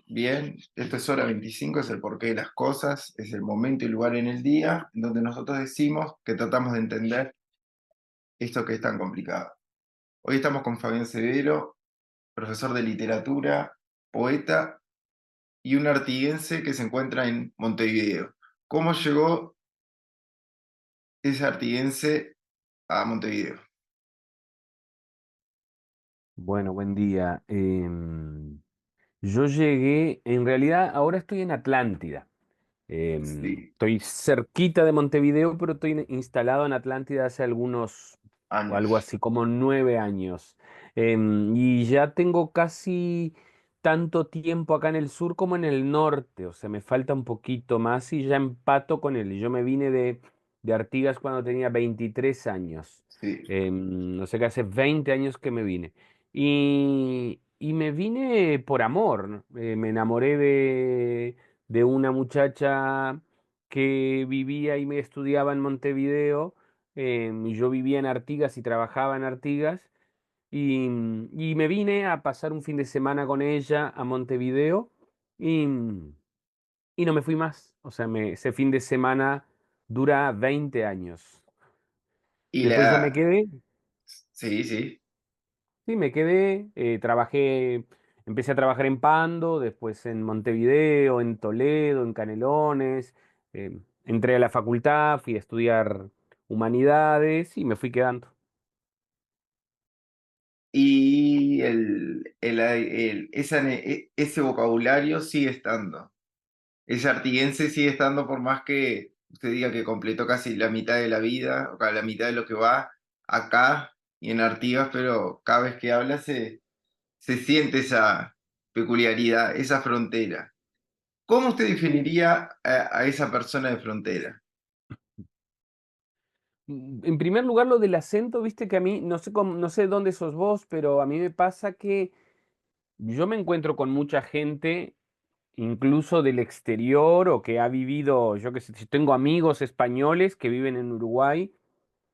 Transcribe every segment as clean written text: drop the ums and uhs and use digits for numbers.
Bien, esto es hora 25, es el porqué de las cosas, es el momento y lugar en el día en donde nosotros decimos que tratamos de entender esto que es tan complicado. Hoy estamos con Fabián Severo, profesor de literatura, poeta y un artiguense que se encuentra en Montevideo. ¿Cómo llegó ese artiguense a Montevideo? Bueno, buen día. Yo llegué, en realidad ahora estoy en Atlántida. Sí, Estoy cerquita de Montevideo, pero estoy instalado en Atlántida hace algunos, o algo años. así como 9 años. Y ya tengo casi tanto tiempo acá en el sur como en el norte, o sea, me falta un poquito más y ya empato con él. Yo me vine de Artigas cuando tenía 23 años. Sí. O sea que hace 20 años que me vine. Y me vine por amor, ¿no? Me enamoré de una muchacha que vivía y me estudiaba en Montevideo, y yo vivía en Artigas y trabajaba en Artigas, y me vine a pasar un fin de semana con ella a Montevideo y, y no me fui más. O sea, ese fin de semana dura 20 años. Y Después ya me la... quedé. Sí, sí. Sí, me quedé, trabajé, empecé a trabajar en Pando, después en Montevideo, en Toledo, en Canelones, entré a la facultad, fui a estudiar humanidades y me fui quedando. Y ese vocabulario sigue estando. Ese artiguense sigue estando por más que usted diga que completó casi la mitad de la vida, o casi la mitad de lo que va acá y en Artigas, pero cada vez que habla se siente esa peculiaridad, esa frontera. ¿Cómo usted definiría a esa persona de frontera? En primer lugar, lo del acento, viste que a mí, no sé no sé dónde sos vos, pero a mí me pasa que yo me encuentro con mucha gente, incluso del exterior o que ha vivido, yo qué sé, si tengo amigos españoles que viven en Uruguay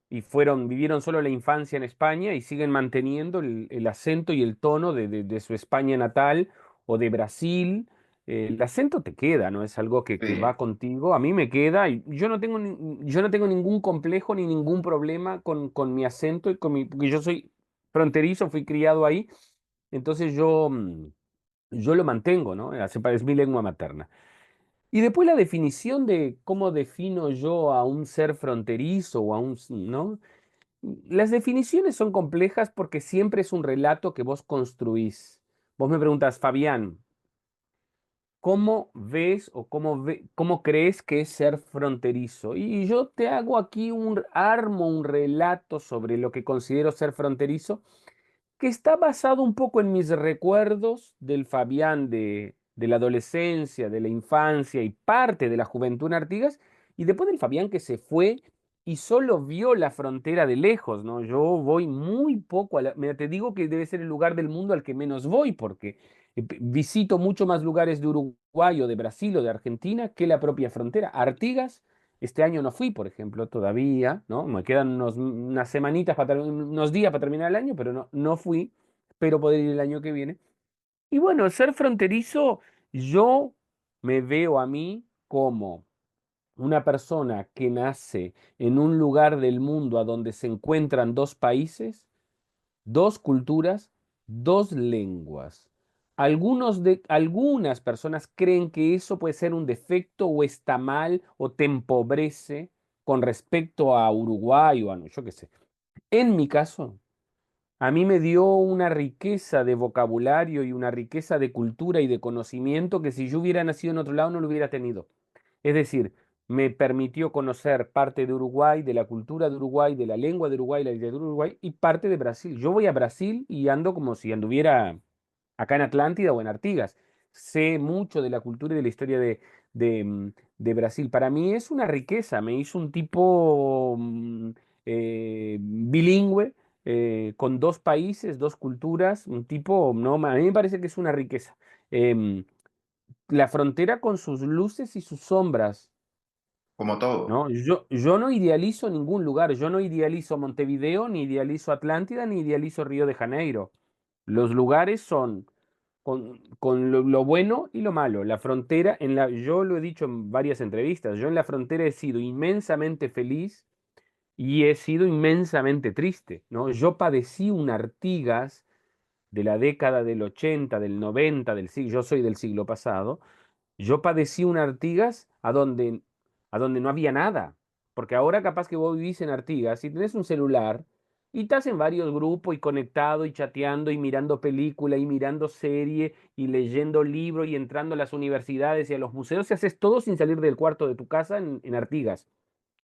y vivieron solo la infancia en España y siguen manteniendo el acento y el tono de su España natal o de Brasil. El acento te queda, ¿no? Es algo que va Sí. contigo. A mí me queda y yo no tengo, yo no tengo ningún complejo ni ningún problema con mi acento y porque yo soy fronterizo, fui criado ahí, entonces yo lo mantengo, ¿no? Es mi lengua materna. Y después la definición de cómo defino yo a un ser fronterizo o a un, ¿no? Las definiciones son complejas porque siempre es un relato que vos construís. Vos me preguntas, Fabián, ¿cómo ves o cómo crees que es ser fronterizo? Y yo te hago aquí armo un relato sobre lo que considero ser fronterizo que está basado un poco en mis recuerdos del Fabián de la adolescencia, de la infancia y parte de la juventud en Artigas, y después del Fabián que se fue y solo vio la frontera de lejos, ¿no? Yo voy muy poco mira, te digo que debe ser el lugar del mundo al que menos voy, porque visito mucho más lugares de Uruguay o de Brasil o de Argentina que la propia frontera. Artigas este año no fui, por ejemplo, todavía, ¿no? Me quedan unas semanitas, unos días para terminar el año, pero no fui, pero poder ir el año que viene. Y bueno, ser fronterizo, yo me veo a mí como una persona que nace en un lugar del mundo a donde se encuentran dos países, dos culturas, dos lenguas. Algunas personas creen que eso puede ser un defecto o está mal o te empobrece con respecto a Uruguay o a, no, yo qué sé. En mi caso, a mí me dio una riqueza de vocabulario y una riqueza de cultura y de conocimiento que si yo hubiera nacido en otro lado no lo hubiera tenido. Es decir, me permitió conocer parte de Uruguay, de la cultura de Uruguay, de la lengua de Uruguay, la literatura de Uruguay y parte de Brasil. Yo voy a Brasil y ando como si anduviera acá en Atlántida o en Artigas. Sé mucho de la cultura y de la historia de Brasil. Para mí es una riqueza. Me hizo un tipo bilingüe, con dos países, dos culturas, un tipo, no, a mí me parece que es una riqueza. Em, la frontera con sus luces y sus sombras, Como todo. ¿no? Yo no idealizo ningún lugar, yo no idealizo Montevideo, ni idealizo Atlántida, ni idealizo Río de Janeiro. Los lugares son con lo bueno y lo malo. La frontera, yo lo he dicho en varias entrevistas, yo en la frontera he sido inmensamente feliz y he sido inmensamente triste, ¿no? Yo padecí un Artigas de la década del 80, del 90, del siglo, yo soy del siglo pasado, yo padecí un Artigas a donde no había nada. Porque ahora capaz que vos vivís en Artigas y tenés un celular y estás en varios grupos y conectado y chateando y mirando película y mirando serie y leyendo libros y entrando a las universidades y a los museos y haces todo sin salir del cuarto de tu casa en Artigas.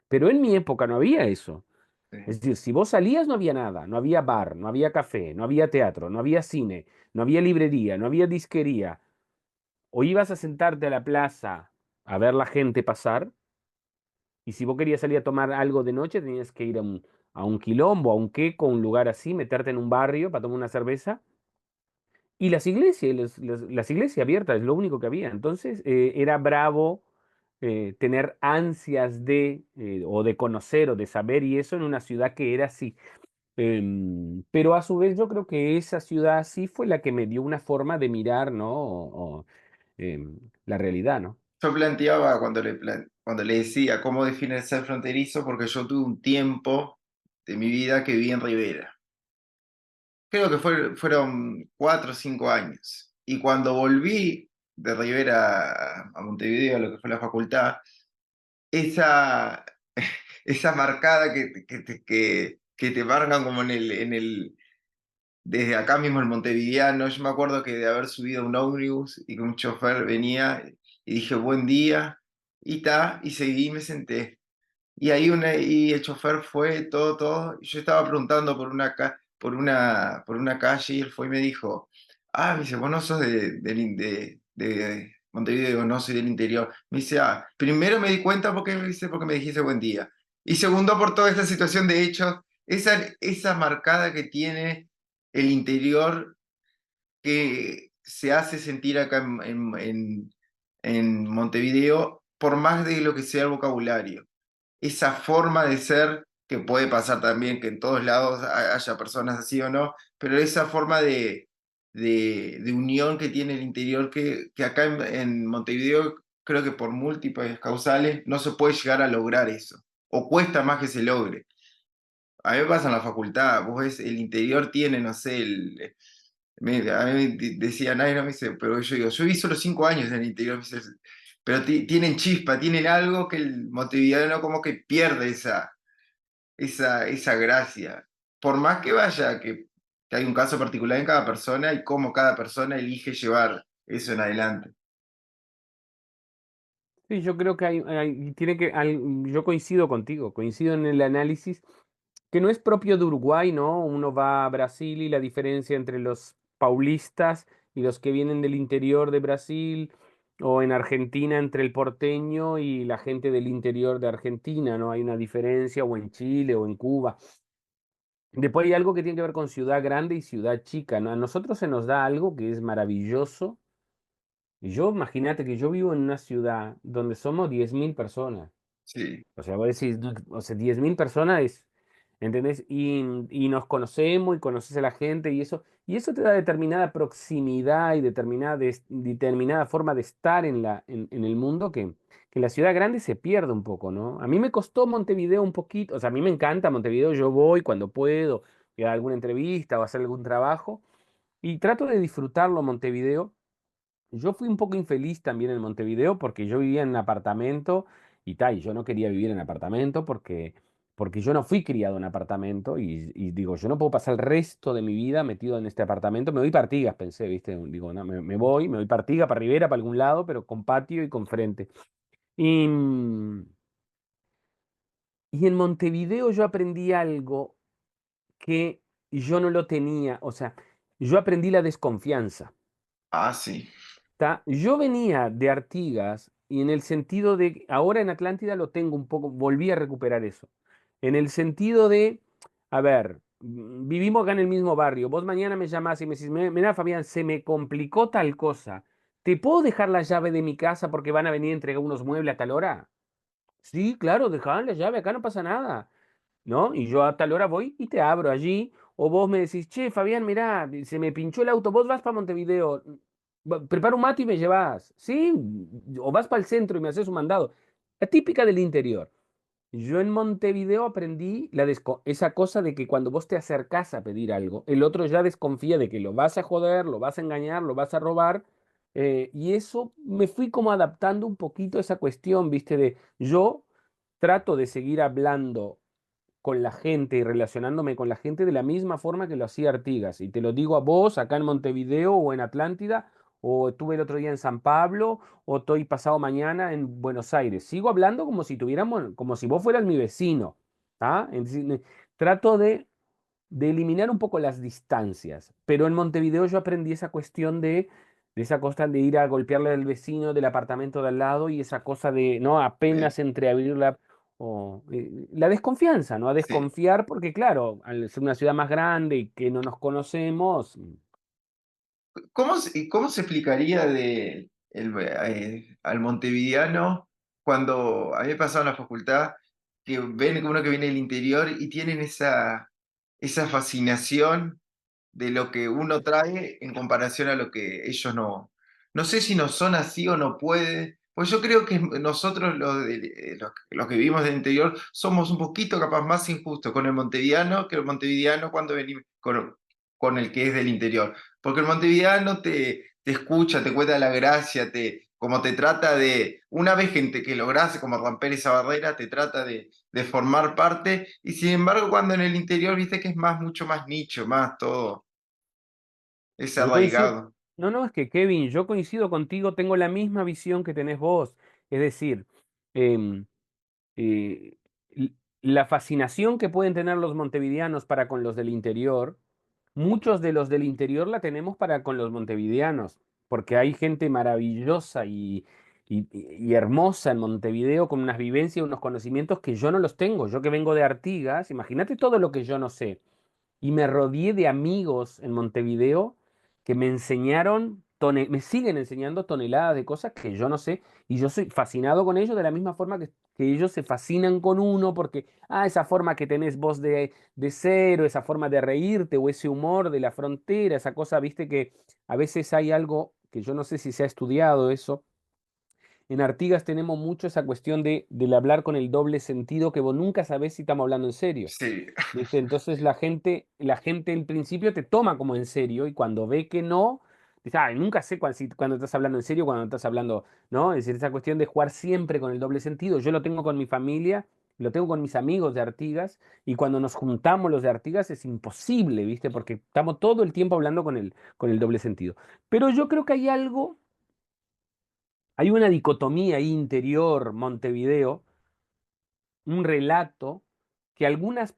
Pero en mi época no había eso. Sí. Es decir, si vos salías no había nada, no había bar, no había café, no había teatro, no había cine, no había librería, no había disquería. O ibas a sentarte a la plaza a ver la gente pasar, y si vos querías salir a tomar algo de noche, tenías que ir a un quilombo, a un queco, a un lugar así, meterte en un barrio para tomar una cerveza. Y las iglesias, las iglesias abiertas, es lo único que había. Entonces, era bravo tener ansias o de conocer o de saber, y eso en una ciudad que era así. Pero a su vez yo creo que esa ciudad así fue la que me dio una forma de mirar, ¿no? La realidad, ¿no? Yo planteaba cuando le decía cómo define el ser fronterizo, porque yo tuve un tiempo de mi vida que viví en Rivera. Creo que fueron 4 o 5 años. Y cuando volví de Rivera a Montevideo, a lo que fue la facultad, esa, esa marcada que te marcan como desde acá mismo en Montevideano, yo me acuerdo que de haber subido a un ómnibus y que un chofer venía y dije buen día y seguí y me senté. Y el chofer fue todo. Y yo estaba preguntando por una calle y él fue y me dijo, me dice, vos no sos de Montevideo. Digo, no, soy del interior. Me dice, primero me di cuenta porque me dijiste buen día. Y segundo, por toda esta situación de hechos, esa marcada que tiene el interior que se hace sentir acá en Montevideo, por más de lo que sea el vocabulario, esa forma de ser, que puede pasar también que en todos lados haya personas así o no, pero esa forma de unión que tiene el interior, que acá en Montevideo creo que por múltiples causales no se puede llegar a lograr eso, o cuesta más que se logre. A mí me pasa en la facultad, vos ves, el interior tiene, no sé, a mí decía nadie, no me dice, pero yo digo, yo viví solo 5 años en el interior, me dice, pero tienen chispa, tienen algo que el montevideano como que pierde esa gracia. Por más que vaya, que hay un caso particular en cada persona y cómo cada persona elige llevar eso en adelante. Sí, yo creo que yo coincido contigo, coincido en el análisis que no es propio de Uruguay, ¿no? Uno va a Brasil y la diferencia entre los paulistas y los que vienen del interior de Brasil, o en Argentina entre el porteño y la gente del interior de Argentina, ¿no? Hay una diferencia, o en Chile o en Cuba. Después hay algo que tiene que ver con ciudad grande y ciudad chica, ¿no? A nosotros se nos da algo que es maravilloso. Y yo, imagínate que yo vivo en una ciudad donde somos 10.000 personas. Sí, O sea, vos decís, no, o sea, 10.000 personas es, ¿entendés? Y nos conocemos y conoces a la gente y eso te da determinada proximidad y determinada forma de estar en el mundo que la ciudad grande se pierde un poco, ¿no? A mí me costó Montevideo un poquito, o sea, a mí me encanta Montevideo, yo voy cuando puedo, voy a alguna entrevista o a hacer algún trabajo y trato de disfrutarlo Montevideo. Yo fui un poco infeliz también en Montevideo porque yo vivía en un apartamento y tal, y yo no quería vivir en apartamento porque yo no fui criado en apartamento y digo, yo no puedo pasar el resto de mi vida metido en este apartamento. Me voy para Artigas, pensé, ¿viste? Digo, no, me voy para Artigas, para Rivera, para algún lado, pero con patio y con frente. Y, y en Montevideo yo aprendí algo que yo no lo tenía, o sea, yo aprendí la desconfianza. sí, Yo venía de Artigas y en el sentido de, ahora en Atlántida lo tengo un poco, volví a recuperar eso. En el sentido de, a ver, vivimos acá en el mismo barrio, vos mañana me llamás y me decís, mira Fabián, se me complicó tal cosa, ¿te puedo dejar la llave de mi casa porque van a venir a entregar unos muebles a tal hora? Sí, claro, dejá la llave, acá no pasa nada, ¿no? Y yo a tal hora voy y te abro allí, o vos me decís, che, Fabián, mirá, se me pinchó el auto, vos vas para Montevideo. Prepara un mate y me llevas. Sí, o vas para el centro y me haces un mandado. La típica del interior. Yo en Montevideo aprendí esa cosa de que cuando vos te acercás a pedir algo, el otro ya desconfía de que lo vas a joder, lo vas a engañar, lo vas a robar. Y eso me fui como adaptando un poquito a esa cuestión, ¿viste? De yo trato de seguir hablando con la gente y relacionándome con la gente de la misma forma que lo hacía Artigas. Y te lo digo a vos, acá en Montevideo o en Atlántida, o estuve el otro día en San Pablo, o estoy pasado mañana en Buenos Aires. Sigo hablando como si tuviéramos, como si vos fueras mi vecino. ¿Ah? Trato de eliminar un poco las distancias. Pero en Montevideo yo aprendí esa cuestión de esa cosa de ir a golpearle al vecino del apartamento de al lado y esa cosa de, ¿no? Sí, Apenas entreabrir la desconfianza, ¿no? A sí. desconfiar porque, claro, al ser una ciudad más grande y que no nos conocemos, Cómo se explicaría al montevideano cuando a mí me pasaba en la facultad que ven uno que viene del interior y tienen esa fascinación de lo que uno trae en comparación a lo que ellos no sé si no son así o no puede, pues yo creo que nosotros los que vivimos del interior somos un poquito capaz más injustos con el montevideano que el montevideano cuando venimos con el que es del interior, porque el montevideano te escucha, te cuenta la gracia, como te trata una vez gente que lograse como romper esa barrera, te trata de formar parte, y sin embargo cuando en el interior viste que es mucho más nicho, más todo, es yo coincido. arraigado. No, no, es que Kevin, yo coincido contigo, tengo la misma visión que tenés vos. Es decir, em, eh, l- la fascinación que pueden tener los montevideanos para con los del interior, muchos de los del interior la tenemos para con los montevideanos, porque hay gente maravillosa y hermosa en Montevideo con unas vivencias, unos conocimientos que yo no los tengo. Yo que vengo de Artigas, imagínate todo lo que yo no sé y me rodeé de amigos en Montevideo que me enseñaron, me siguen enseñando toneladas de cosas que yo no sé y yo soy fascinado con ellos de la misma forma que ellos se fascinan con uno porque, esa forma que tenés vos de ser o esa forma de reírte o ese humor de la frontera, esa cosa, viste que a veces hay algo que yo no sé si se ha estudiado eso. En Artigas tenemos mucho esa cuestión del hablar con el doble sentido que vos nunca sabés si estamos hablando en serio. Sí, ¿Viste? Entonces la gente al principio te toma como en serio y cuando ve que no, dice, nunca sé cuando estás hablando en serio, cuando estás hablando, ¿no? Es decir, esa cuestión de jugar siempre con el doble sentido. Yo lo tengo con mi familia, lo tengo con mis amigos de Artigas y cuando nos juntamos los de Artigas es imposible, ¿viste? Porque estamos todo el tiempo hablando con el doble sentido. Pero yo creo que hay una dicotomía ahí interior, Montevideo, un relato que a algunas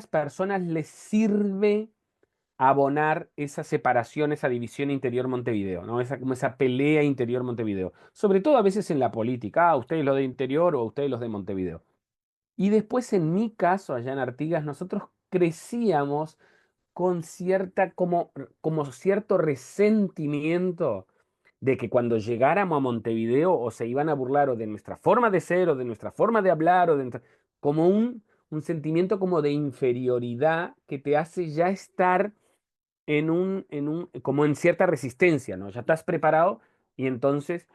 personas les sirve abonar esa separación, esa división interior Montevideo, ¿no? Como esa pelea interior Montevideo. Sobre todo a veces en la política, ustedes los de interior o ustedes los de Montevideo. Y después en mi caso, allá en Artigas, nosotros crecíamos con como cierto resentimiento de que cuando llegáramos a Montevideo o se iban a burlar o de nuestra forma de ser o de nuestra forma de hablar como un sentimiento como de inferioridad que te hace ya estar como en cierta resistencia, ¿no? Ya estás preparado y entonces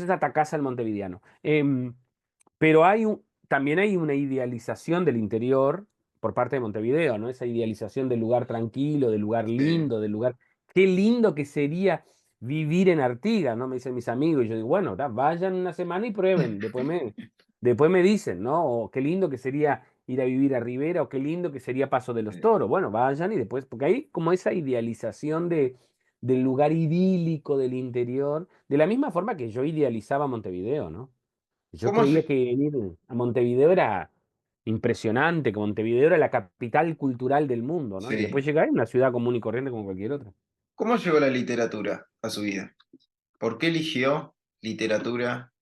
atacás al montevideano. Pero también hay una idealización del interior por parte de Montevideo, ¿no? Esa idealización del lugar tranquilo, del lugar sí. lindo, del lugar. Qué lindo que sería vivir en Artigas, ¿no? Me dicen mis amigos. Y yo digo, bueno, vayan una semana y prueben. Después me dicen, ¿no? O qué lindo que sería ir a vivir a Rivera, o qué lindo que sería Paso de los Toros. Bueno, vayan y después, porque hay como esa idealización del lugar idílico del interior, de la misma forma que yo idealizaba Montevideo, ¿no? Yo ¿Cómo, creía que ir a Montevideo era impresionante, que Montevideo era la capital cultural del mundo, ¿no? Y después sí. llegar a una ciudad común y corriente como cualquier otra. ¿Cómo llegó la literatura a su vida? ¿Por qué eligió literatura?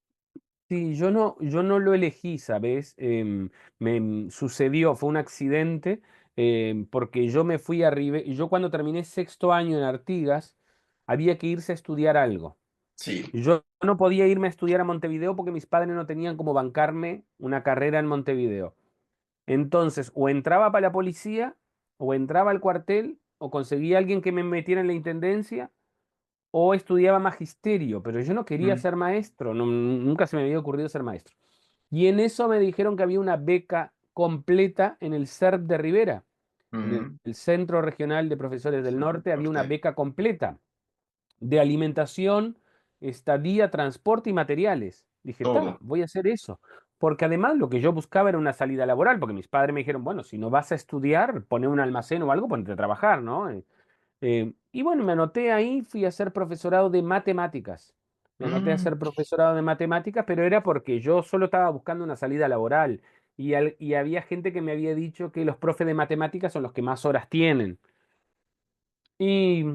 Sí, yo no lo elegí, ¿sabes? Me sucedió, fue un accidente, porque yo me fui a Rivera, y yo cuando terminé sexto año en Artigas, había que irse a estudiar algo. Sí, Yo no podía irme a estudiar a Montevideo porque mis padres no tenían como bancarme una carrera en Montevideo. Entonces, o entraba para la policía, o entraba al cuartel, o conseguía a alguien que me metiera en la intendencia, o estudiaba magisterio, pero yo no quería mm, ser maestro, nunca se me había ocurrido ser maestro. Y en eso me dijeron que había una beca completa en el CERP de Rivera, en mm, el Centro Regional de Profesores del Norte, había una norte, beca completa de alimentación, estadía, transporte y materiales. Dije, ta, todo. voy a hacer eso. Porque además lo que yo buscaba era una salida laboral, porque mis padres me dijeron, bueno, si no vas a estudiar, pone un almacén o algo, ponte a trabajar, ¿no? Y bueno, me anoté ahí, fui a hacer profesorado de matemáticas. Me anoté a Mm, hacer profesorado de matemáticas, pero era porque yo solo estaba buscando una salida laboral. Y había gente que me había dicho que los profes de matemáticas son los que más horas tienen. Y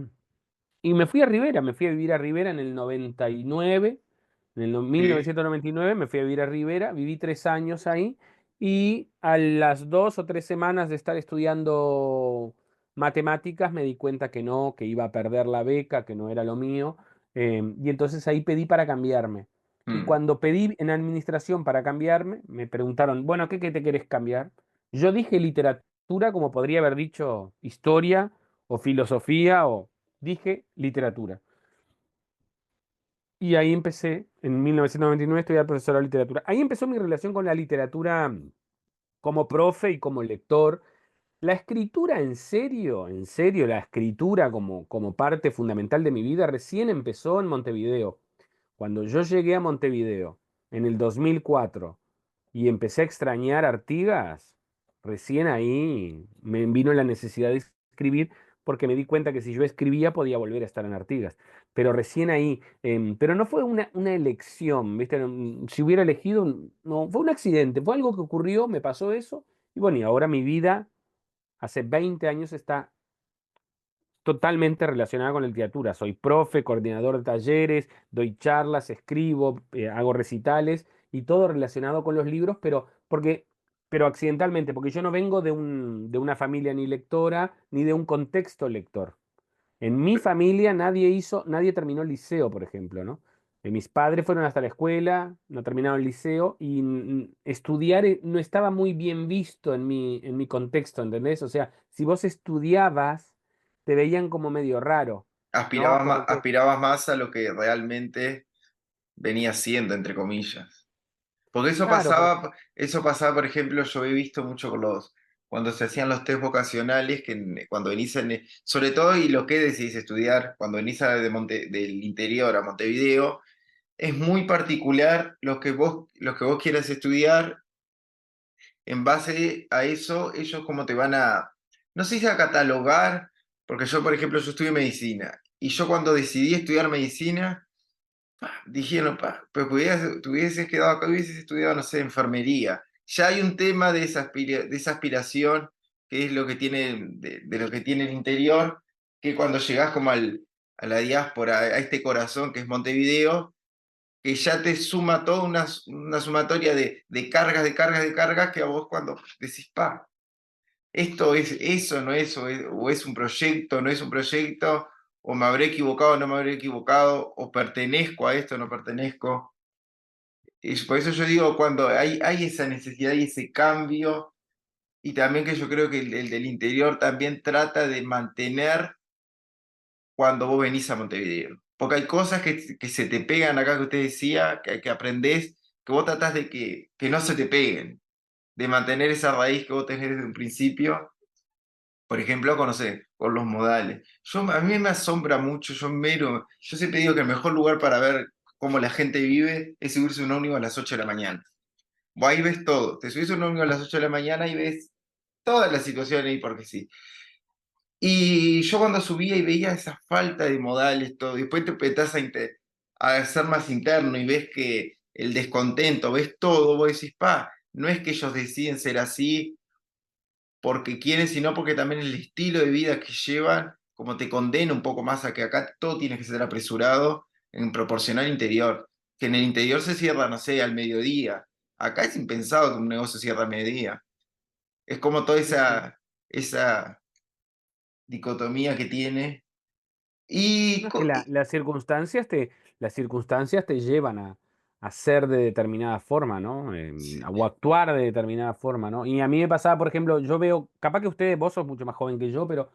y me fui a Rivera, me fui a vivir a Rivera en el 99, en el sí, 1999 me fui a vivir a Rivera, viví 3 años ahí y a las 2 o 3 semanas de estar estudiando matemáticas me di cuenta que no, que iba a perder la beca, que no era lo mío, y entonces ahí pedí para cambiarme. Y mm, cuando pedí en administración para cambiarme, me preguntaron, bueno, ¿qué te querés cambiar? Yo dije literatura, como podría haber dicho historia o filosofía o dije literatura. Y ahí empecé, en 1999, a estudiar profesor de literatura. Ahí empezó mi relación con la literatura como profe y como lector. La escritura en serio, la escritura como parte fundamental de mi vida recién empezó en Montevideo. Cuando yo llegué a Montevideo en el 2004 y empecé a extrañar Artigas, recién ahí me vino la necesidad de escribir porque me di cuenta que si yo escribía podía volver a estar en Artigas. Pero recién ahí, pero no fue una elección, ¿viste? Si hubiera elegido, no, fue un accidente, fue algo que ocurrió, me pasó eso, y bueno, y ahora mi vida, hace 20 años, está totalmente relacionada con la literatura. Soy profe, coordinador de talleres, doy charlas, escribo, hago recitales y todo relacionado con los libros, pero accidentalmente, porque yo no vengo de una familia ni lectora ni de un contexto lector. En mi familia nadie terminó el liceo, por ejemplo, ¿no? Mis padres fueron hasta la escuela, no terminaron el liceo y estudiar no estaba muy bien visto en mi contexto, ¿entendés? O sea, si vos estudiabas, te veían como medio raro, ¿no? Porque, aspirabas más a lo que realmente venía siendo, entre comillas. Porque claro, eso pasaba, por ejemplo, yo he visto mucho con cuando se hacían los test vocacionales, cuando venís, sobre todo, y lo que decidís estudiar, cuando venís del interior a Montevideo, es muy particular lo que vos quieras estudiar. En base a eso, ellos como te van a, no sé si a catalogar, porque yo, por ejemplo, yo estudié medicina, y yo cuando decidí estudiar medicina, dijeron, pero te hubieses quedado acá, hubieses estudiado, no sé, enfermería. Ya hay un tema de esa aspiración, que es lo que tiene, de lo que tiene el interior, que cuando llegás como a la diáspora, a este corazón que es Montevideo, que ya te suma toda una sumatoria de cargas, de cargas, de cargas, que a vos cuando decís, esto es eso, no es, o es un proyecto, no es un proyecto, o me habré equivocado, no me habré equivocado, o pertenezco a esto, no pertenezco. Y por eso yo digo, cuando hay esa necesidad y ese cambio, y también que yo creo que el del interior también trata de mantener cuando vos venís a Montevideo. Porque hay cosas que se te pegan acá que usted decía, que aprendés, que vos tratás de que no se te peguen, de mantener esa raíz que vos tenés desde un principio. Por ejemplo, conocer con los modales. A mí me asombra mucho, yo siempre digo que el mejor lugar para ver cómo la gente vive es subirse a un ómnibus a las 8 de la mañana. Vos ahí ves todo, te subís a un ómnibus a las 8 de la mañana y ves todas las situaciones ahí porque sí. Y yo cuando subía y veía esa falta de modales, todo, y después te empezás a ser más interno y ves que el descontento, ves todo, vos decís, no es que ellos deciden ser así porque quieren, sino porque también el estilo de vida que llevan, como te condena un poco más a que acá todo tiene que ser apresurado en proporcional interior. Que en el interior se cierra, no sé, al mediodía. Acá es impensado que un negocio cierre a mediodía. Es como toda sí, sí. esa dicotomía que tiene. Y, No, es que las circunstancias te llevan a ser de determinada forma, ¿no? O actuar de determinada forma, ¿no? Y a mí me pasaba, por ejemplo, yo veo, capaz que vos sos mucho más joven que yo, pero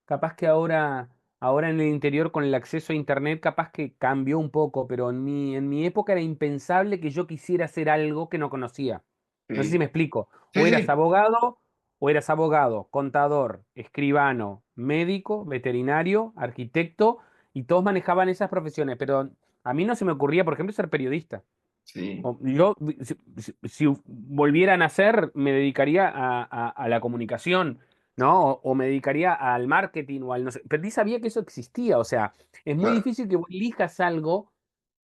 capaz que ahora ahora en el interior con el acceso a internet capaz que cambió un poco, pero en mi época era impensable que yo quisiera hacer algo que no conocía. No sé si Sí, me explico. sí, sí, O eras abogado, contador, escribano, médico, veterinario, arquitecto, y todos manejaban esas profesiones, pero a mí no se me ocurría, por ejemplo, ser periodista. sí, Yo, si volviera a nacer, me dedicaría a la comunicación, ¿no? O me dedicaría al marketing o al no sé. Pero ni sabía que eso existía. O sea, es muy claro, difícil que vos elijas algo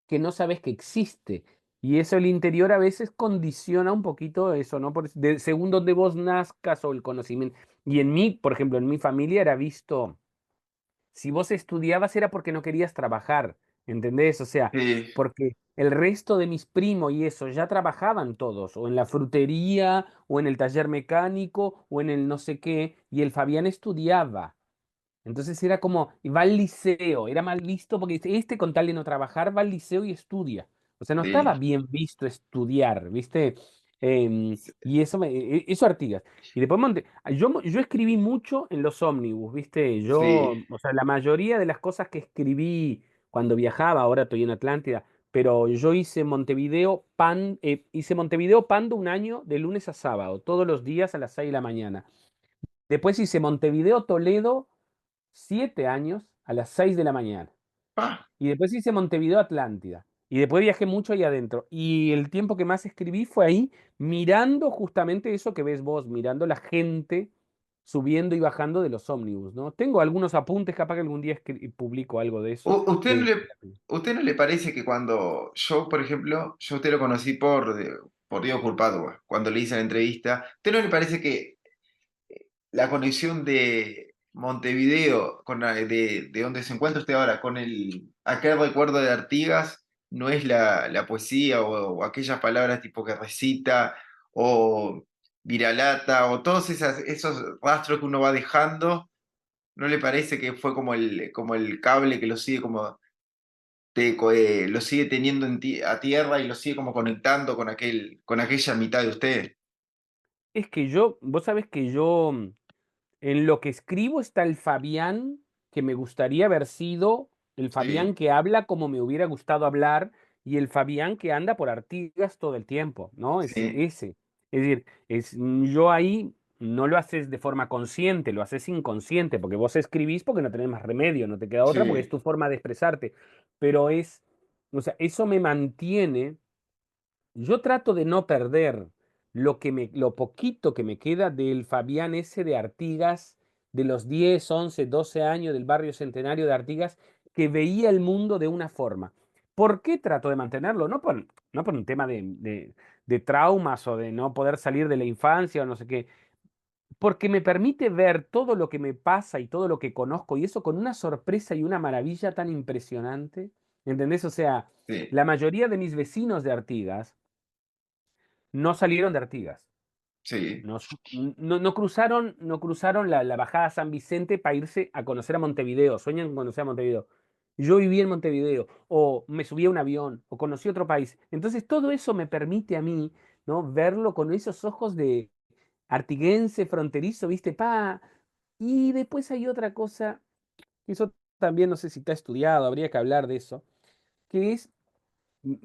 que no sabes que existe. Y eso el interior a veces condiciona un poquito eso, ¿no? Según donde vos nazcas o el conocimiento. Y en mí, por ejemplo, en mi familia era visto si vos estudiabas era porque no querías trabajar, ¿entendés? O sea, sí, porque el resto de mis primos y eso ya trabajaban todos, o en la frutería, o en el taller mecánico, o en el no sé qué, y el Fabián estudiaba. Entonces era como, y va al liceo, era mal visto porque dice, este con tal de no trabajar va al liceo y estudia. O sea, no estaba sí, bien visto estudiar, ¿viste? sí, Y eso, eso Artigas. Y después yo escribí mucho en los ómnibus, ¿viste? sí. O sea, la mayoría de las cosas que escribí cuando viajaba, ahora estoy en Atlántida, pero yo hice Montevideo Pando un año de lunes a sábado, todos los días a las 6 de la mañana. Después hice Montevideo Toledo 7 años a las 6 de la mañana. Ah, Y después hice Montevideo Atlántida. Y después viajé mucho ahí adentro. Y el tiempo que más escribí fue ahí, mirando justamente eso que ves vos, mirando la gente subiendo y bajando de los ómnibus, ¿no? Tengo algunos apuntes, capaz que algún día publico algo de eso. ¿usted usted no le parece que cuando yo, por ejemplo, yo a usted lo conocí por Diego Culpadua, cuando le hice la entrevista, ¿usted no le parece que la conexión de Montevideo de donde se encuentra usted ahora con aquel recuerdo de Artigas no es la poesía o aquellas palabras tipo que recita o viralata o todos esos rastros que uno va dejando? ¿No le parece que fue como el cable que lo sigue como lo sigue teniendo a tierra y lo sigue como conectando con con aquella mitad de usted? Es que vos sabés que en lo que escribo está el Fabián que me gustaría haber sido, el Fabián Sí, que habla como me hubiera gustado hablar y el Fabián que anda por Artigas todo el tiempo, ¿no? Es sí, ese. Es decir, yo ahí no lo haces de forma consciente, lo haces inconsciente, porque vos escribís porque no tenés más remedio, no te queda otra porque es sí, tu forma de expresarte. Pero o sea, eso me mantiene. Yo trato de no perder lo poquito que me queda del Fabián ese de Artigas, de los 10, 11, 12 años del barrio centenario de Artigas, que veía el mundo de una forma. ¿Por qué trato de mantenerlo? No por un tema de traumas o de no poder salir de la infancia o no sé qué, porque me permite ver todo lo que me pasa y todo lo que conozco y eso con una sorpresa y una maravilla tan impresionante. ¿Entendés? O sea, sí, la mayoría de mis vecinos de Artigas, no salieron de Artigas. sí. No cruzaron la bajada San Vicente para irse a conocer a Montevideo. Sueñan con conocer a Montevideo. Yo viví en Montevideo, o me subí a un avión, o conocí otro país. Entonces, todo eso me permite a mí, ¿no? Verlo con esos ojos de artiguense, fronterizo, ¿viste? Pa. Y después hay otra cosa, que eso también no sé si está estudiado, habría que hablar de eso, que es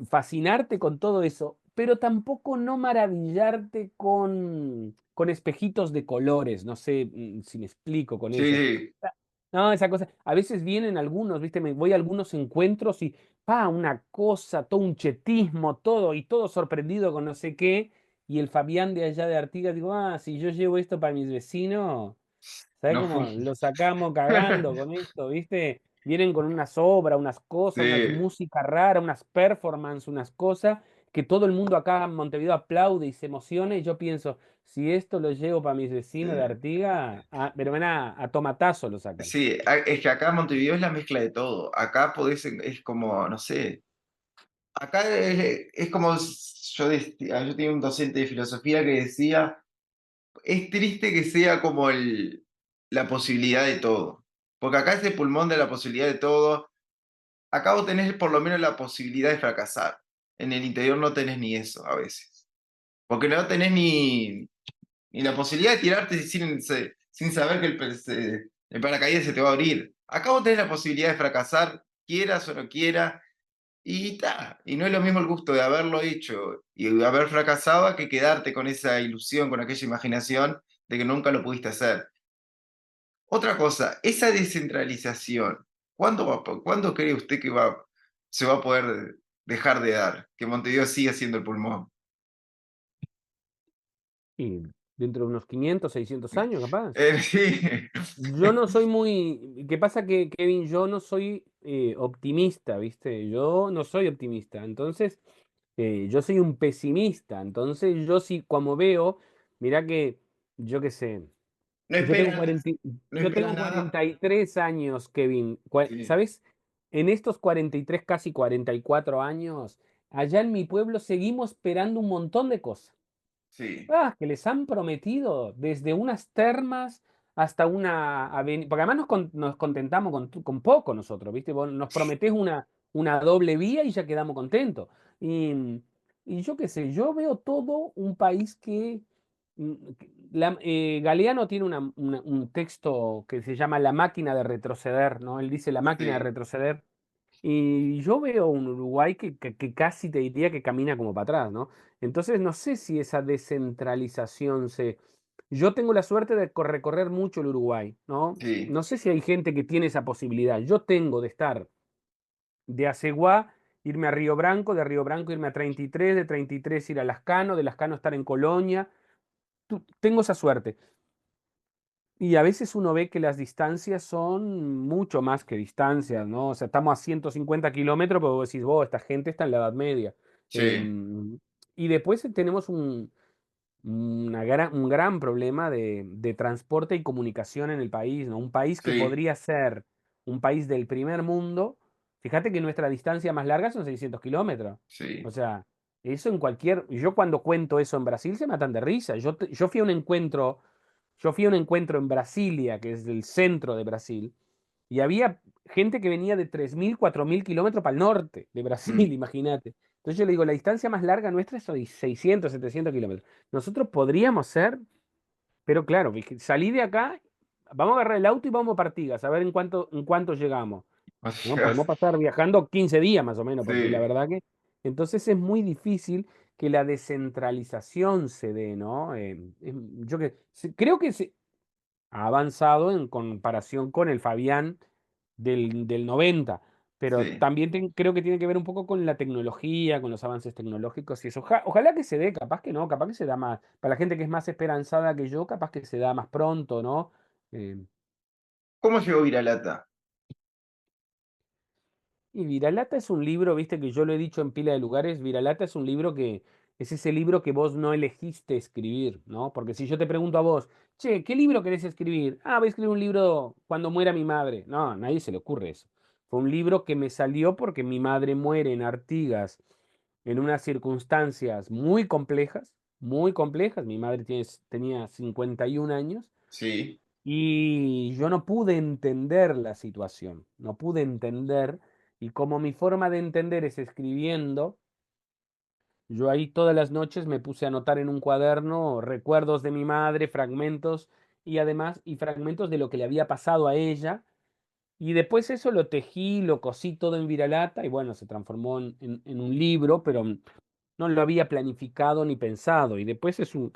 fascinarte con todo eso, pero tampoco no maravillarte con espejitos de colores. No sé si me explico con Sí, eso. sí, No, esa cosa. A veces vienen algunos, ¿viste? Me voy a algunos encuentros y, una cosa, todo un chetismo, todo, y todo sorprendido con no sé qué. Y el Fabián de allá de Artigas, digo, si yo llevo esto para mis vecinos. ¿Sabes no fue. cómo lo sacamos cagando con esto, viste? Vienen con unas obras, unas cosas, unas Sí, músicas raras, unas performances, unas cosas que todo el mundo acá en Montevideo aplaude y se emociona. Y yo pienso, si esto lo llevo para mis vecinos de sí. Artigas, pero ven a tomatazo lo sacan. Sí, es que acá Montevideo es la mezcla de todo. Acá es como, no sé, acá es como yo tenía un docente de filosofía que decía, es triste que sea como la posibilidad de todo. Porque acá es el pulmón de la posibilidad de todo. Acá vos tenés por lo menos la posibilidad de fracasar. En el interior no tenés ni eso a veces. Porque no tenés ni la posibilidad de tirarte sin saber que el paracaídas se te va a abrir. Acá vos tenés la posibilidad de fracasar, quieras o no quieras, y ta. Y no es lo mismo el gusto de haberlo hecho y de haber fracasado a que quedarte con esa ilusión, con aquella imaginación de que nunca lo pudiste hacer. Otra cosa, esa descentralización, ¿cuándo cree usted que se va a poder dejar de dar? Que Montevideo siga siendo el pulmón. Y dentro de unos 500, 600 años, capaz. Sí, Yo no soy muy. ¿Qué pasa que, Kevin? Yo no soy optimista, ¿viste? Yo no soy optimista. Entonces, yo soy un pesimista. Entonces, yo sí, como veo, mirá que, yo qué sé, no yo tengo espera, 40, no yo espera tengo nada. 43 años, Kevin. Sí, ¿Sabes? En estos 43, casi 44 años, allá en mi pueblo seguimos esperando un montón de cosas. sí, Ah, que les han prometido desde unas termas hasta una avenida, porque además nos contentamos con poco nosotros, ¿viste? Vos nos prometés una doble vía y ya quedamos contentos. Y, y yo qué sé, yo veo todo un país Galeano tiene un texto que se llama La máquina de retroceder, ¿no? Él dice la máquina de sí, retroceder. Y yo veo un Uruguay que casi te diría que camina como para atrás, ¿no? Entonces no sé si esa descentralización se... Yo tengo la suerte de recorrer mucho el Uruguay, ¿no? sí, No sé si hay gente que tiene esa posibilidad. Yo tengo de estar de Aceguá, irme a Río Branco, de Río Branco irme a 33, de 33 ir a Lascano, de Lascano estar en Colonia. Tengo esa suerte. Y a veces uno ve que las distancias son mucho más que distancias, ¿no? O sea, estamos a 150 kilómetros, pero vos decís, vos, esta gente está en la Edad Media. sí, Em, y después tenemos un gran problema de transporte y comunicación en el país, ¿no? Un país que sí, podría ser un país del primer mundo. Fíjate que nuestra distancia más larga son 600 kilómetros. O sí, sea, eso en cualquier... Yo cuando cuento eso en Brasil se matan de risa. Yo fui a un encuentro, yo fui a un encuentro en Brasilia, que es el centro de Brasil, y había gente que venía de 3.000, 4.000 kilómetros para el norte de Brasil, mm, imagínate. Entonces yo le digo, la distancia más larga nuestra es de 600, 700 kilómetros. Nosotros podríamos ser, pero claro, salí de acá, vamos a agarrar el auto y vamos a Partigas, a ver en cuánto llegamos. o No, sea, podemos pasar viajando 15 días más o menos, porque la sí, verdad que entonces es muy difícil que la descentralización se dé, ¿no? Creo que ha avanzado en comparación con el Fabián del 90, pero sí. también creo que tiene que ver un poco con la tecnología, con los avances tecnológicos y eso. Ojalá que se dé, capaz que no, capaz que se da más. Para la gente que es más esperanzada que yo, capaz que se da más pronto, ¿no? Eh, ¿Cómo llegó Viralata? Y Viralata es un libro, viste que yo lo he dicho en pila de lugares, Viralata es un libro que es ese libro que vos no elegiste escribir, ¿no? Porque si yo te pregunto a vos, che, ¿qué libro querés escribir? Ah, voy a escribir un libro cuando muera mi madre. No, a nadie se le ocurre eso. Fue un libro que me salió porque mi madre muere en Artigas en unas circunstancias muy complejas. Mi madre tenía 51 años Sí, y yo no pude entender la situación, no pude entender, y como mi forma de entender es escribiendo, yo ahí todas las noches me puse a anotar en un cuaderno recuerdos de mi madre, fragmentos y además y fragmentos de lo que le había pasado a ella, y después eso lo tejí, lo cosí todo en Viralata y bueno, se transformó en un libro, pero no lo había planificado ni pensado, y después es un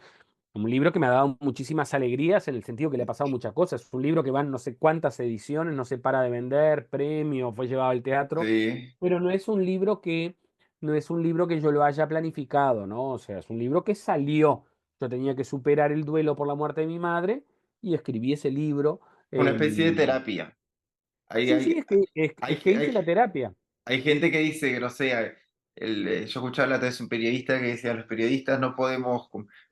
libro que me ha dado muchísimas alegrías en el sentido que le ha pasado muchas cosas. Es un libro que van no sé cuántas ediciones, no se para de vender, premio, fue llevado al teatro, sí. pero no es un libro que yo lo haya planificado, ¿no? O sea, es un libro que salió. Yo tenía que superar el duelo por la muerte de mi madre y escribí ese libro. Una especie de em, terapia. Hay, sí, sí, hay, es que hice hay, la terapia. hay gente que dice que, no sé, yo escuchaba la otra vez un periodista que decía, los periodistas no podemos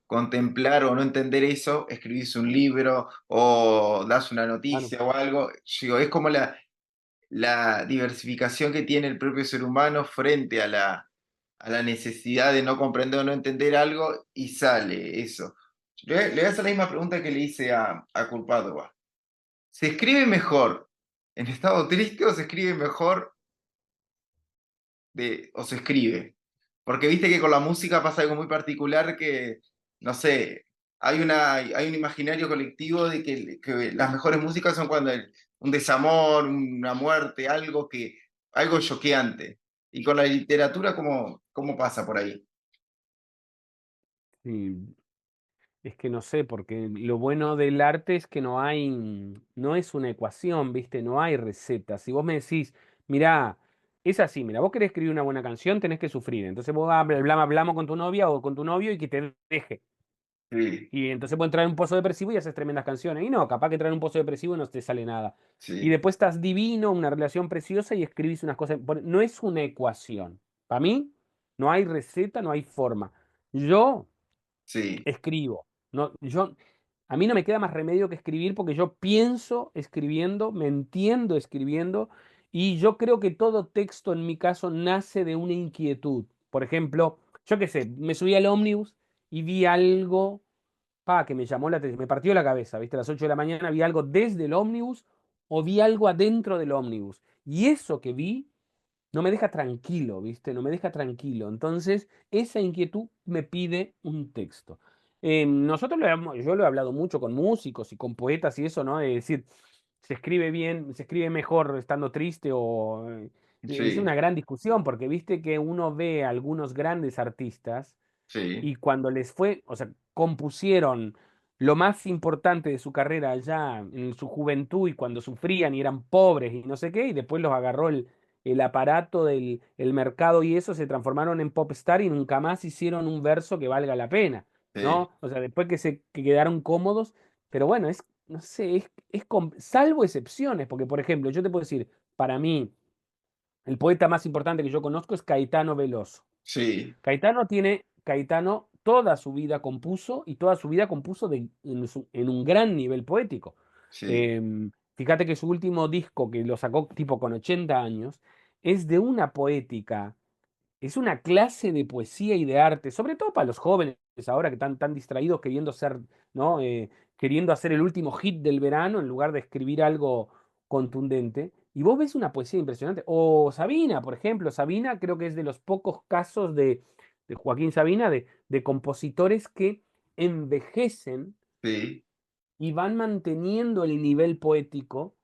contemplar o no entender eso, escribís un libro o das una Claro. noticia o algo. Yo digo, es como la diversificación que tiene el propio ser humano frente a la necesidad de no comprender o no entender algo y sale eso. Le voy a hacer la misma pregunta que le hice a Culpadova. ¿Se escribe mejor en estado triste o se escribe mejor o se escribe? Porque viste que con la música pasa algo muy particular que, no sé, hay un imaginario colectivo de que las mejores músicas son un desamor, una muerte, algo choqueante. Y con la literatura, ¿cómo pasa por ahí? Sí, es que no sé, porque lo bueno del arte es que no es una ecuación, ¿viste? No hay receta. Si vos me decís, mirá, es así, mira, vos querés escribir una buena canción, tenés que sufrir. Entonces vos hablamos con tu novia o con tu novio y que te deje. Sí, Y entonces puede entrar en un pozo depresivo y haces tremendas canciones. Y no, capaz que entrar en un pozo depresivo y no te sale nada. Y sí, después estás divino, una relación preciosa y escribís unas cosas. No es una ecuación. Para mí, no hay receta, no hay forma. Yo sí, escribo. No, a mí no me queda más remedio que escribir porque yo pienso escribiendo, me entiendo escribiendo y yo creo que todo texto en mi caso nace de una inquietud. Por ejemplo, yo qué sé, me subí al ómnibus y vi algo que me llamó la atención, me partió la cabeza, ¿viste? A las 8 de la mañana vi algo desde el ómnibus o vi algo adentro del ómnibus. Y eso que vi no me deja tranquilo, ¿viste? No me deja tranquilo. Entonces, esa inquietud me pide un texto. Yo lo he hablado mucho con músicos y con poetas y eso, ¿no? De decir, se escribe bien, se escribe mejor estando triste o... es sí, una gran discusión porque viste que uno ve a algunos grandes artistas sí, y cuando les fue, o sea, compusieron lo más importante de su carrera allá en su juventud y cuando sufrían y eran pobres y no sé qué, y después los agarró el aparato del el mercado y eso, se transformaron en popstar y nunca más hicieron un verso que valga la pena, sí, ¿no? O sea, después que quedaron cómodos, pero bueno, no sé, salvo excepciones, porque por ejemplo, yo te puedo decir, para mí, el poeta más importante que yo conozco es Caetano Veloso. sí, Caetano toda su vida compuso y toda su vida compuso en un gran nivel poético. sí, Fíjate que su último disco, que lo sacó tipo con 80 años, es de una poética, es una clase de poesía y de arte, sobre todo para los jóvenes ahora que están tan distraídos queriendo ser, ¿no? Queriendo hacer el último hit del verano en lugar de escribir algo contundente. Y vos ves una poesía impresionante. O Sabina, por ejemplo. Sabina creo que es de los pocos casos de Joaquín Sabina, de compositores que envejecen sí, y van manteniendo el nivel poético,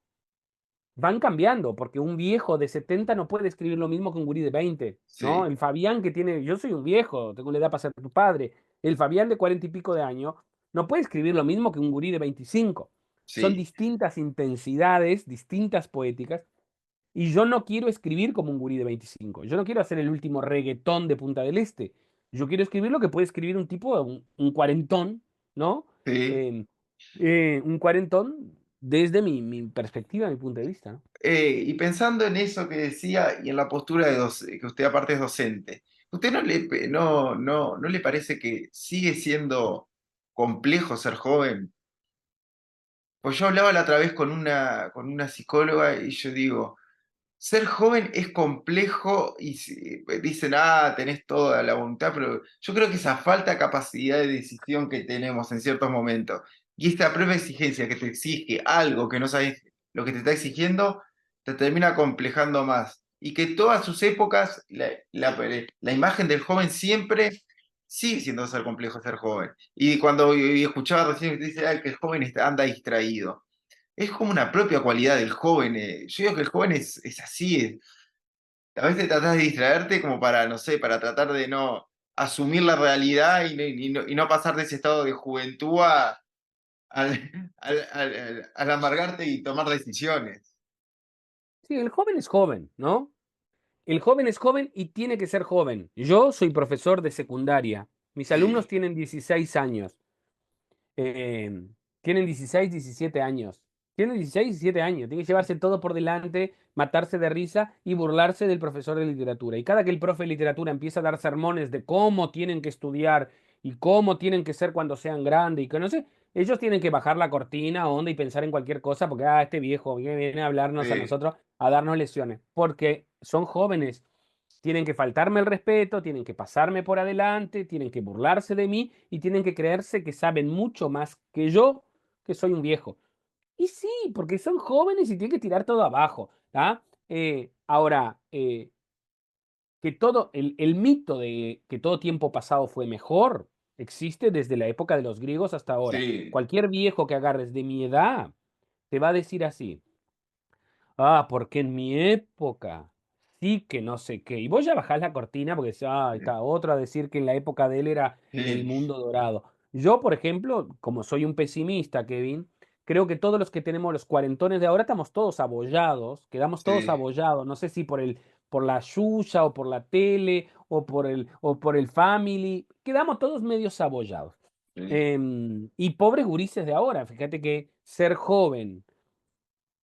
van cambiando, porque un viejo de 70 no puede escribir lo mismo que un gurí de 20, ¿no? sí, El Fabián que tiene, yo soy un viejo, tengo la edad para ser tu padre, el Fabián de 40 y pico de años no puede escribir lo mismo que un gurí de 25. Son sí, distintas intensidades, distintas poéticas, y yo no quiero escribir como un gurí de 25. Yo no quiero hacer el último reggaetón de Punta del Este. Yo quiero escribir lo que puede escribir un tipo, un cuarentón, ¿no? sí. Eh, un cuarentón desde mi perspectiva, mi punto de vista, ¿no? Y pensando en eso que decía y en la postura que usted aparte es docente, ¿usted no le parece que sigue siendo complejo ser joven? Pues yo hablaba la otra vez con una psicóloga y yo digo, ser joven es complejo y dicen, tenés toda la voluntad, pero yo creo que esa falta de capacidad de decisión que tenemos en ciertos momentos y esta propia exigencia que te exige algo que no sabes lo que te está exigiendo, te termina complejando más. Y que todas sus épocas, la imagen del joven siempre sigue siendo ser complejo ser joven. Y cuando y escuchaba recién que dice, que el joven anda distraído, es como una propia cualidad del joven. Yo digo que el joven es así. A veces tratás de distraerte como para, no sé, para tratar de no asumir la realidad y no pasar de ese estado de juventud al amargarte y tomar decisiones. Sí, el joven es joven, ¿no? El joven es joven y tiene que ser joven. Yo soy profesor de secundaria. Mis alumnos Sí, tienen 16 años. eh, Tienen 16, 17 años. Tienen 16, 17 años. Tienen que llevarse todo por delante, matarse de risa y burlarse del profesor de literatura. Y cada que el profe de literatura empieza a dar sermones de cómo tienen que estudiar y cómo tienen que ser cuando sean grandes y que no sé, ellos tienen que bajar la cortina, onda y pensar en cualquier cosa porque, este viejo viene a hablarnos a sí, nosotros, a darnos lecciones. Porque son jóvenes, tienen que faltarme el respeto, tienen que pasarme por adelante, tienen que burlarse de mí y tienen que creerse que saben mucho más que yo, que soy un viejo. Y sí, porque son jóvenes y tienen que tirar todo abajo. ¿Tá? Ahora, que el mito de que todo tiempo pasado fue mejor existe desde la época de los griegos hasta ahora. sí, Cualquier viejo que agarres de mi edad te va a decir así. Ah, porque en mi época sí que no sé qué. Y vos ya bajás la cortina porque está otro a decir que en la época de él era el Sí, mundo dorado. Yo, por ejemplo, como soy un pesimista, Kevin, creo que todos los que tenemos los cuarentones de ahora estamos todos abollados, quedamos todos sí, abollados. No sé si por la Yuya o por la tele o por el Family, quedamos todos medios abollados. sí, Y pobres gurises de ahora, fíjate que ser joven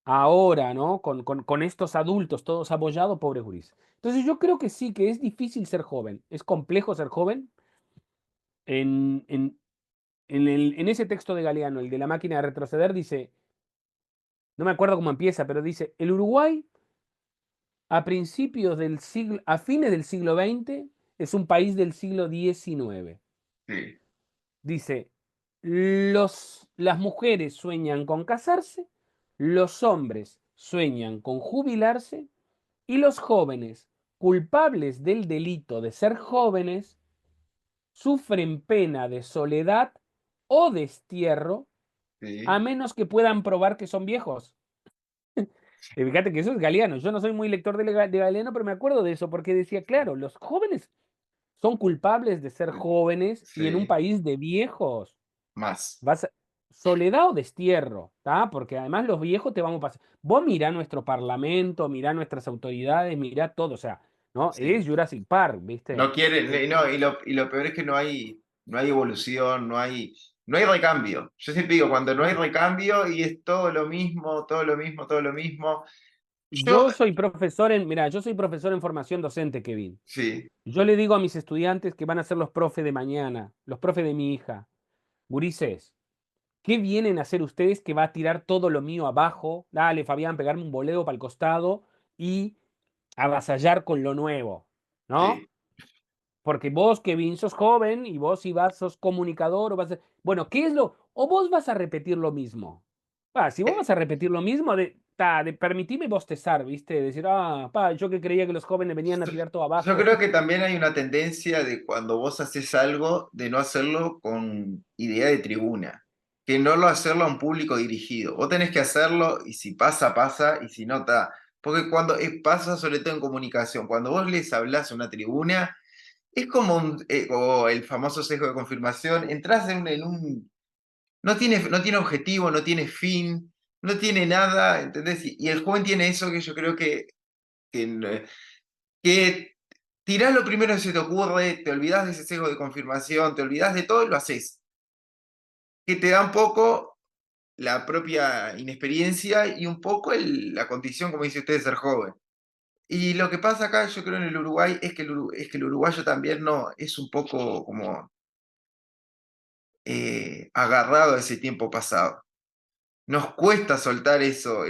ahora, ¿no? Con estos adultos todos apoyados, pobre gurises. Entonces yo creo que sí, que es difícil ser joven, es complejo ser joven. En, en, en ese texto de Galeano, el de la máquina de retroceder, dice, no me acuerdo cómo empieza, pero dice, el Uruguay a fines del siglo XX es un país del siglo XIX. sí, Dice, las mujeres sueñan con casarse, los hombres sueñan con jubilarse y los jóvenes, culpables del delito de ser jóvenes, sufren pena de soledad o destierro a sí, menos que puedan probar que son viejos. Fíjate que eso es Galeano. Yo no soy muy lector de Galeano, pero me acuerdo de eso porque decía, claro, los jóvenes son culpables de ser jóvenes y en un sí, país de viejos. más. Vas a- Soledad o destierro, ¿tá? Porque además los viejos te vamos a pasar. Vos mirá nuestro parlamento, mirá nuestras autoridades, mirá todo, o sea, ¿no? Sí. Es Jurassic Park, ¿viste? No quieren, no, y lo peor es que no hay evolución, no hay recambio. Yo siempre digo, cuando no hay recambio y es todo lo mismo, todo lo mismo, todo lo mismo. Yo, Yo soy profesor en formación docente, Kevin. sí, Yo le digo a mis estudiantes que van a ser los profes de mañana, los profes de mi hija, gurises, ¿qué vienen a hacer ustedes que va a tirar todo lo mío abajo? Dale, Fabián, pegarme un boleo para el costado y avasallar con lo nuevo, ¿no? sí. Porque vos, Kevin, sos joven y vos si vas, sos comunicador o vas a... Bueno, ¿qué es lo? O vos vas a repetir lo mismo. Si vos Eh, vas a repetir lo mismo, de permitirme bostezar, ¿viste? Decir, yo que creía que los jóvenes venían a Yo, tirar todo yo abajo. creo que también hay una tendencia de cuando vos haces algo, de no hacerlo con idea de tribuna, que no lo hacerlo a un público dirigido. Vos tenés que hacerlo y si pasa, pasa, y si no, está. Porque cuando pasa, sobre todo en comunicación, cuando vos les hablás a una tribuna, es como o el famoso sesgo de confirmación, entras no tiene objetivo, no tiene fin, no tiene nada, ¿entendés? Y el joven tiene eso que yo creo que tirás lo primero que se te ocurre, te olvidás de ese sesgo de confirmación, te olvidás de todo y lo haces. Que te da un poco la propia inexperiencia y un poco la condición, como dice usted, de ser joven. Y lo que pasa acá, yo creo, en el Uruguay, es que el uruguayo también no, es un poco como agarrado a ese tiempo pasado. Nos cuesta soltar eso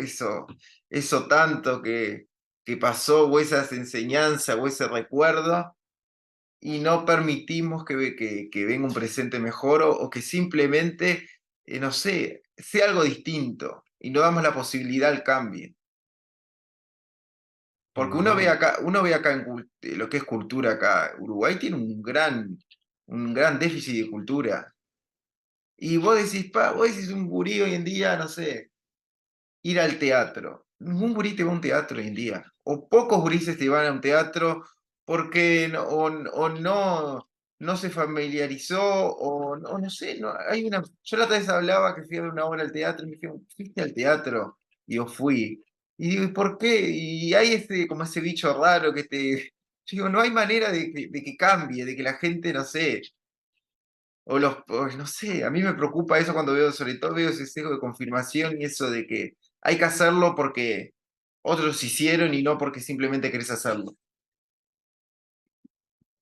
tanto que pasó, o esas enseñanzas, o ese recuerdo, y no permitimos que venga un presente mejor o que simplemente, no sé, sea algo distinto y no damos la posibilidad al cambio. Porque Sí, no. uno ve acá lo que es cultura acá. Uruguay tiene un gran déficit de cultura. Y vos decís un gurí hoy en día, no sé, ir al teatro. Ningún gurí te va a un teatro hoy en día. O pocos gurises te van a un teatro porque o no se familiarizó o no sé. Yo la otra vez hablaba que fui a ver una obra al teatro y me dijeron, ¿fuiste al teatro? Y yo fui. Y digo, ¿y por qué? Y hay como ese bicho raro que te... Yo digo, no hay manera de que cambie, de que la gente, no sé, no sé, a mí me preocupa eso cuando veo, sobre todo veo ese sesgo de confirmación y eso de que hay que hacerlo porque otros hicieron y no porque simplemente querés hacerlo.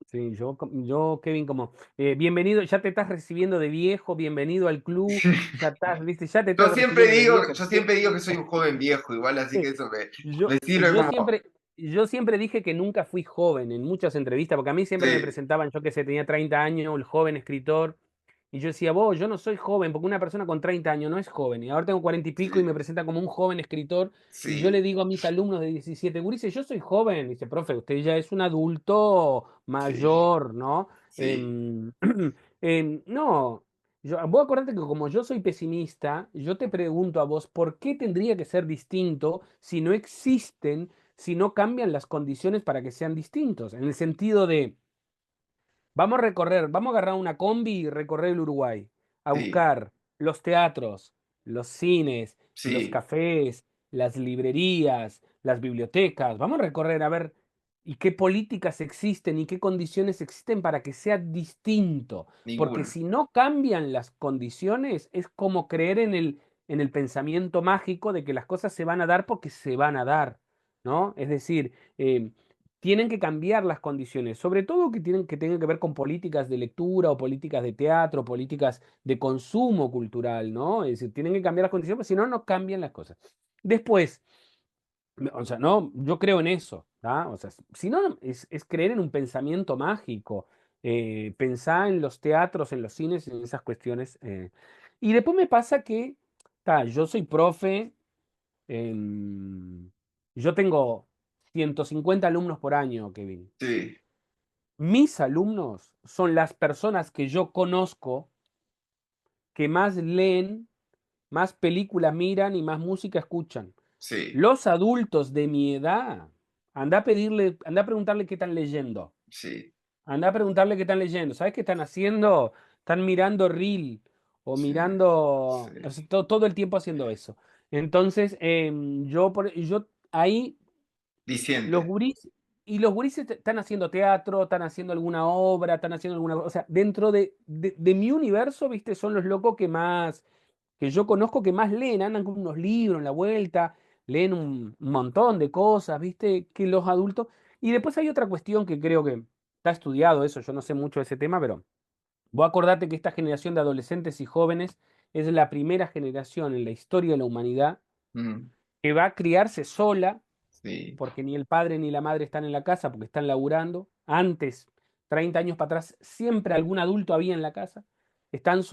Sí, yo, Kevin, como, bienvenido, ya te estás recibiendo de viejo, bienvenido al club, ya estás, viste, ya te Yo estás siempre recibiendo de digo, viejo. yo siempre digo que soy un joven viejo, igual, así que eso me Yo, sirve yo como... siempre, yo siempre dije que nunca fui joven en muchas entrevistas, porque a mí siempre me Sí, presentaban, yo que sé, tenía 30 años, el joven escritor, y yo decía, vos, yo no soy joven, porque una persona con 30 años no es joven, y ahora tengo 40 y pico y sí, me presenta como un joven escritor, y yo sí, le digo a mis alumnos de 17 gurises, yo soy joven, dice, profe, usted ya es un adulto sí, mayor, ¿no? sí, No. vos acordate que como yo soy pesimista, yo te pregunto a vos, ¿por qué tendría que ser distinto si no existen, si no cambian las condiciones para que sean distintos? En el sentido de, vamos a recorrer, vamos a agarrar una combi y recorrer el Uruguay, a Sí, buscar los teatros, los cines, los sí, cafés, las librerías, las bibliotecas. Vamos a recorrer a ver y qué políticas existen y qué condiciones existen para que sea distinto. Porque ninguna. si no cambian las condiciones, es como creer en el pensamiento mágico de que las cosas se van a dar porque se van a dar, ¿no? Es decir, tienen que cambiar las condiciones, sobre todo que tengan que ver con políticas de lectura o políticas de teatro, políticas de consumo cultural, ¿no? Es decir, tienen que cambiar las condiciones, porque si no, no cambian las cosas. Después, o sea, no, yo creo en eso, ¿tá? O sea, si no, es creer en un pensamiento mágico, pensar en los teatros, en los cines, en esas cuestiones. Y después me pasa que, yo soy profe, em, yo tengo 150 alumnos por año, Kevin. Sí, Mis alumnos son las personas que yo conozco que más leen, más películas miran y más música escuchan. sí, Los adultos de mi edad, anda a preguntarle qué están leyendo. sí, Anda a preguntarle qué están leyendo. ¿Sabes qué están haciendo? Están mirando Reel o sí, mirando, sí. o sea, todo el tiempo haciendo eso. Entonces, yo ahí los Diciente. gurís, y los gurises están haciendo teatro, están haciendo alguna obra, están haciendo alguna, o sea, dentro de mi universo, viste, son los locos que yo conozco que más leen, andan con unos libros en la vuelta, leen un montón de cosas, viste, que los adultos. Y después hay otra cuestión que creo que está estudiado eso, yo no sé mucho de ese tema, pero vos acordate que esta generación de adolescentes y jóvenes es la primera generación en la historia de la humanidad Mm, que va a criarse sola sí, porque ni el padre ni la madre están en la casa porque están laburando. Antes, 30 años para atrás, siempre algún adulto había en la casa. Están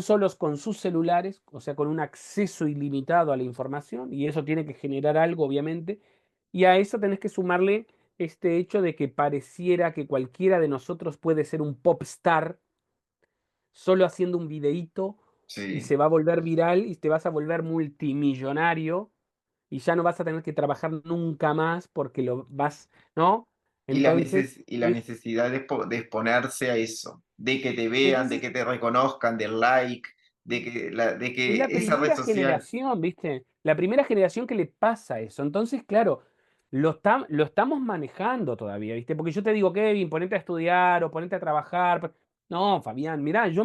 solos con sus celulares, o sea, con un acceso ilimitado a la información, y eso tiene que generar algo, obviamente. Y a eso tenés que sumarle este hecho de que pareciera que cualquiera de nosotros puede ser un pop star solo haciendo un videíto y sí. se va a volver viral y te vas a volver multimillonario y ya no vas a tener que trabajar nunca más porque lo vas, ¿no? Entonces, Y la necesidad de exponerse a eso, de que te vean, de entonces que te reconozcan, del like, de es que la esa red primera social. generación, ¿viste? La primera generación que le pasa eso. Entonces, claro, lo estamos manejando todavía, ¿viste? Porque yo te digo, Kevin, ponete a estudiar o ponete a trabajar. No, Fabián, mirá, yo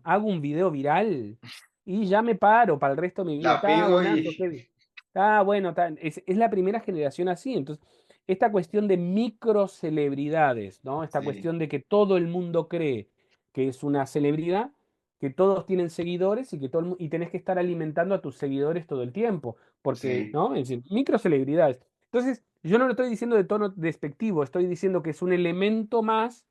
hago un video viral y ya me paro para el resto de mi vida. La Está pego buenazo, y. Kevin. Está bueno, es la primera generación así. Entonces, esta cuestión de microcelebridades, ¿no? Esta Sí, cuestión de que todo el mundo cree que es una celebridad, que todos tienen seguidores y que y tenés que estar alimentando a tus seguidores todo el tiempo, porque, sí, ¿no? Es decir, microcelebridades. Entonces, yo no lo estoy diciendo de tono despectivo, estoy diciendo que es un elemento más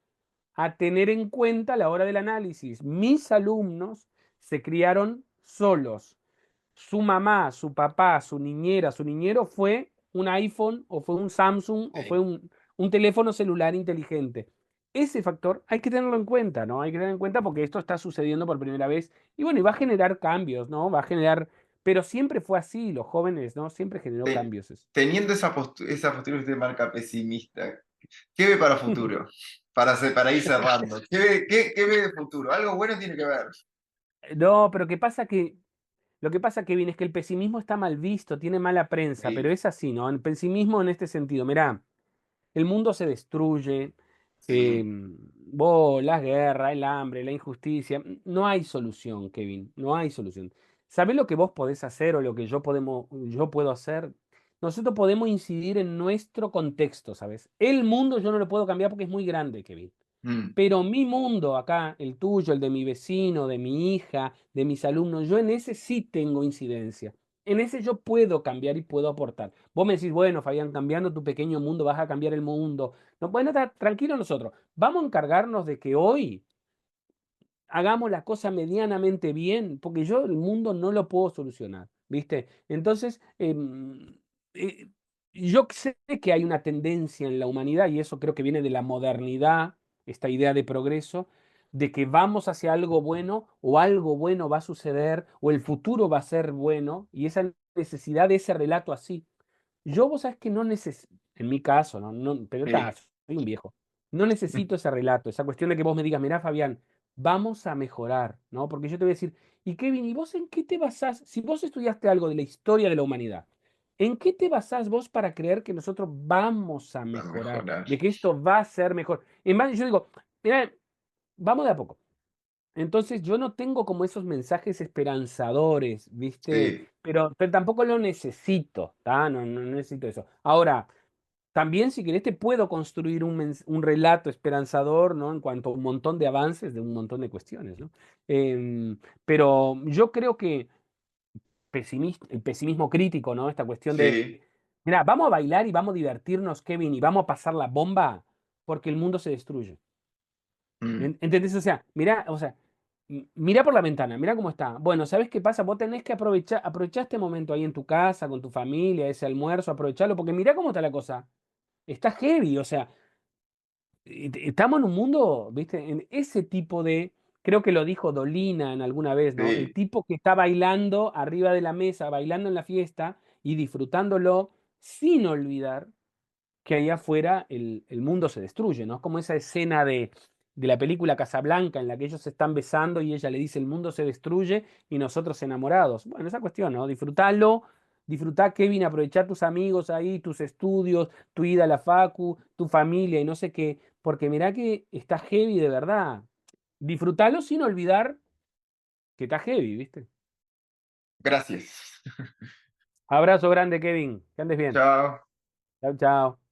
a tener en cuenta a la hora del análisis. Mis alumnos se criaron solos. Su mamá, su papá, su niñera, su niñero fue un iPhone o fue un Samsung o fue sí. un teléfono celular inteligente. Ese factor hay que tenerlo en cuenta, ¿no? Hay que tenerlo en cuenta porque esto está sucediendo por primera vez y bueno, y va a generar cambios, ¿no? Va a generar, pero siempre fue así, los jóvenes, ¿no? Siempre generó Te- cambios eso. Teniendo esa postura que usted marca pesimista, ¿qué ve para futuro? Para ir cerrando. ¿Qué ve de futuro? Algo bueno tiene que ver. No, pero lo que pasa, Kevin, es que el pesimismo está mal visto, tiene mala prensa, pero Sí, es así, ¿no? El pesimismo en este sentido, mirá, el mundo se destruye, sí. las guerras, el hambre, la injusticia. No hay solución, Kevin, no hay solución. ¿Sabés lo que vos podés hacer o lo que yo puedo hacer? Nosotros podemos incidir en nuestro contexto, ¿sabes? El mundo yo no lo puedo cambiar porque es muy grande, Kevin. Mm, Pero mi mundo acá, el tuyo, el de mi vecino, de mi hija, de mis alumnos, yo en ese sí tengo incidencia. En ese yo puedo cambiar y puedo aportar. Vos me decís, bueno, Fabián, cambiando tu pequeño mundo vas a cambiar el mundo. No, bueno, tranquilo nosotros. Vamos a encargarnos de que hoy hagamos la cosa medianamente bien, porque yo el mundo no lo puedo solucionar, ¿viste? Entonces, eh, yo sé que hay una tendencia en la humanidad, y eso creo que viene de la modernidad, esta idea de progreso, de que vamos hacia algo bueno o algo bueno va a suceder o el futuro va a ser bueno y esa necesidad de ese relato así. Yo, vos sabés que no necesito, en mi caso, pero Sí, soy un viejo, no necesito ese relato, esa cuestión de que vos me digas, mirá, Fabián, vamos a mejorar, ¿no? Porque yo te voy a decir, y Kevin, ¿y vos en qué te basás? Si vos estudiaste algo de la historia de la humanidad, ¿en qué te basás vos para creer que nosotros vamos a para mejorar, mejorar. de que esto va a ser mejor? En más, yo digo, mirá, vamos de a poco. Entonces yo no tengo como esos mensajes esperanzadores, ¿viste? Sí, Pero tampoco lo necesito, ¿tá? No necesito eso. Ahora, también si querés te puedo construir un relato esperanzador, ¿no? En cuanto a un montón de avances de un montón de cuestiones, ¿no? Pero yo creo que el pesimismo crítico, ¿no? Esta cuestión de, sí. mira, vamos a bailar y vamos a divertirnos, Kevin, y vamos a pasar la bomba porque el mundo se destruye. Mm, ¿Entendés? O sea, mira por la ventana, mira cómo está. Bueno, ¿sabes qué pasa? Vos tenés que aprovechar este momento ahí en tu casa, con tu familia, ese almuerzo, aprovecharlo, porque mira cómo está la cosa. Está heavy, o sea, estamos en un mundo, ¿viste? En ese tipo de, creo que lo dijo Dolina en alguna vez, ¿no? El sí. tipo que está bailando arriba de la mesa, bailando en la fiesta y disfrutándolo sin olvidar que allá afuera el mundo se destruye, ¿no? Es como esa escena de la película Casablanca en la que ellos se están besando y ella le dice el mundo se destruye y nosotros enamorados. Bueno, esa cuestión, ¿no? Disfrutalo, disfrutá, Kevin, aprovechar tus amigos ahí, tus estudios, tu ida a la facu, tu familia y no sé qué, porque mirá que está heavy de verdad. Disfrutalo sin olvidar que está heavy, ¿viste? Gracias. Abrazo grande, Kevin. Que andes bien. Chao. Chao, chao.